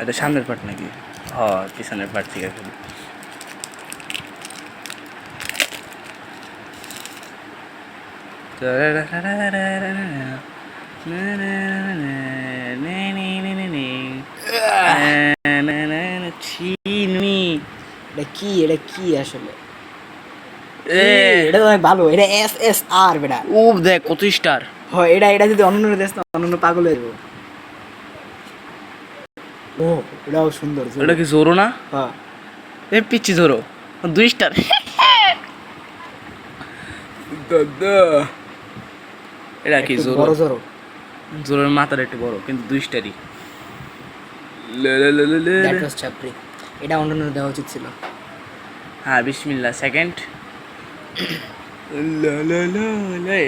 এটা সামনের পার্ট নাকি? হ্যাঁ, পিছনের পার্ট থেকে খেলি। এটা কি আসলে? এটা তো অনেক ভালো, এটা SSR বেটা। ও দেখ কত স্টার। হয় এটা যদি অন্য দেশ না অন্য পাগল হয়ে যাবো। ও এটাও সুন্দর। এটা কি জোরো না? হ্যাঁ এ পিচ্ছি জোরো 2 স্টার। দাদা এটা কি জোরো? বড় জোরো। জোরের মাথার একটু বড় কিন্তু 2 স্টারই। That was Chapri. এটা অন্য দেওয়া উচিত ছিল। হ্যাঁ বিসমিল্লাহ সেকেন্ড।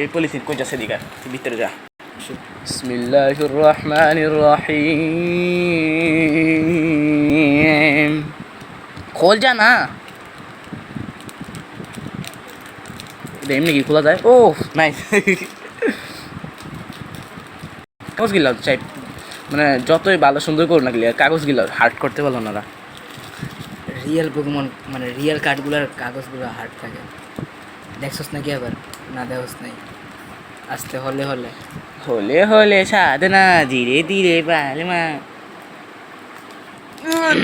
এই পলিথিন কই যাচ্ছে দিকা, তুই ভিতরে যা। বিসমিল্লাহির রহমানির রহিম। খোল যা না, এটা এমনি কি খোলা যায়? ও নাইস। কাগজ গিলা চাই, মানে যতই ভালো সুন্দর করুন না গেলে কাগজ গিলা হার্ড করতে পারলো না। রিয়েল পোকেমন মানে রিয়েল কার্ডগুলোর কাগজগুলো হার্ড থাকে। দেখছস নাকি আবার? না দেখছস নাই। আসতে হলে হলে হলে হলে সাধনা ধীরে ধীরে পালমা।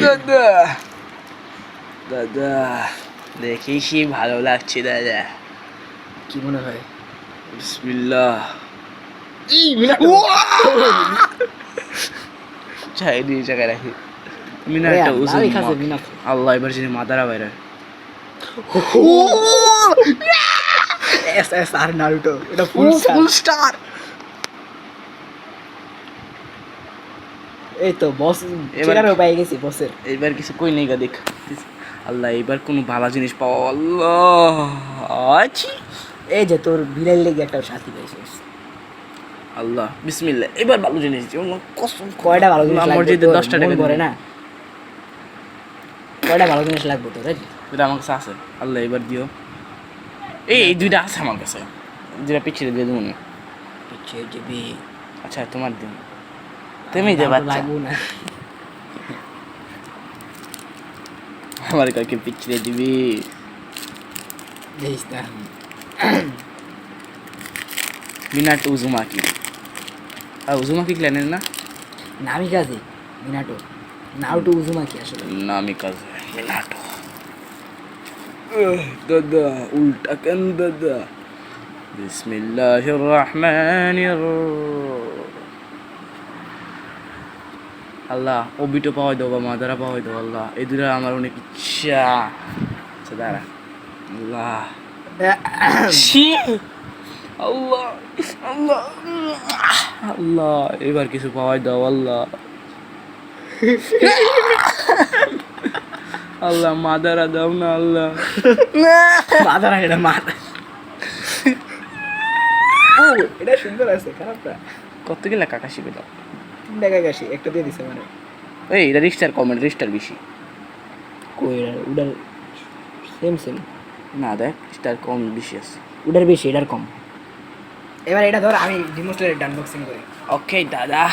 দাদা দাদা দেখিসই ভালো লাগছে দাদা। কি মনে হয়? বিসমিল্লাহ। চাই দিয়ে জায়গায় রাখি। মিনারটা উজু। আল্লাহ এবার যদি মাদারা বাইরে। SSR নারুটো এটা ফুল স্টার। এই তো বস চেনারও পেয়ে গেছি বসের। এইবার কিছু কই নেই গা দেখ। আল্লাহ এবার কোনো ভালো জিনিস পাও আল্লাহ। আছি এই যে তোর বিড়াল লেগে একটা সাথী পাইছিস। আল্লাহ বিসমিল্লাহ এবার ভালো জিনিস দিও কসম। কয়টা ভালো জিনিস লাগবে? মসজিদে 10টা টাকা ধরে না। কয়টা ভালো জিনিস লাগবে তোর? এটা আমার কাছে আছে। আল্লাহ এবার দিও। এই 2টা আছে আমার কাছে, যেটা পিছিয়ে দিয়ে দেবো না। পিছিয়ে দিবি? আচ্ছা তোমার দিন, তুমি দে বাচ্চা। লাগবো না। আমার কাকে পিছিয়ে দিবি? দেখিস না। Minato Uzumaki. আর উজুমাকি ক্ল্যানের না? নামিকাজে মিনাটো। নারুটো উজুমাকি আসলে। নামিকাজে মিনাটো। দাদা উল্টা কেন দাদা? বিসমিল্লাহির রহমানির আল্লাহ ওবিটো পাওয়াই দাও বা মাদারা পাওয়াই দাও আল্লাহ। এই দুটা আমার অনেক ইচ্ছা। আচ্ছা দাঁড়া আল্লাহ। আল্লাহ আল্লাহ আল্লাহ এবার কিছু পাওয়াই দাও আল্লাহ। আল্লাহ মাদারা দাও না আল্লাহ। মাদারা এটা মাদা। ও এটা সুন্দর আছে, খারাপ না। কত গেলে কাকাশি পেলাম? 3 টাকা কাশি একটা দিয়ে দিছে মানে। এই এটা রিস্টার কমেন্ট রিস্টার বেশি। কই উডার সেম সেম না দেখ স্টার কম বেশি আছে। উডার বেশি এটার কম। এবার এটা ধর আমি ডিমোস্ট্রেটেড আনবক্সিং করি। ওকে দাদা।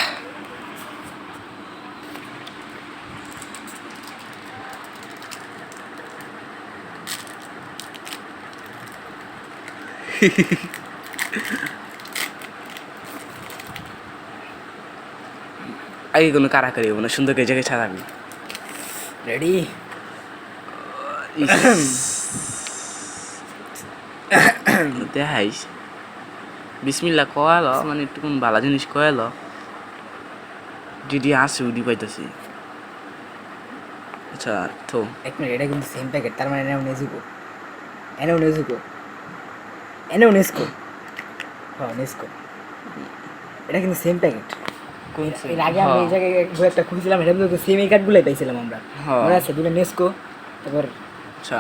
আগে কোনো কারাকারি হবো না, সুন্দর করে জায়গায় ছাড়াবি। রেডি? দেখাইস বিসমিল্লা কয়ালো, মানে একটু কোন ভালো জিনিস কয়ালো যদি আসে উডি পাইতেছি। আচ্ছা তো এক মিনিট, এটা কিন্তু সেম প্যাকেট, তার মানে এনেও নেজুকো হ্যাঁ নেস্কো। এটা কিন্তু সেম প্যাকেট। এর আগে আমি এই জায়গায় একটা খুঁজছিলাম, এটা কিন্তু সেম এই কার্ডগুলোই পাইছিলাম আমরা। মনে আছে? দুটো নেস্কো। তারপর আচ্ছা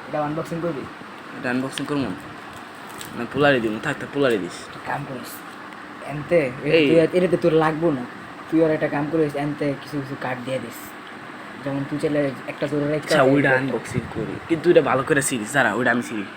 এটা আনবক্সিং করবি? এটা আনবক্সিং করবো না পোলারে দিব? থাক পোলারে দিস। কাম করিস এনতে, এটাতে তোর লাগবো না। তুই আর একটা কাম করিস, এনতে কিছু কিছু কার্ড দিয়ে দিস। যেমন তুই চাইলে একটা তোর আচ্ছা ওইটা আনবক্সিং করি, কিন্তু এটা ভালো করে সিরিজ দাঁড়া, ওইটা আমি সিরিজ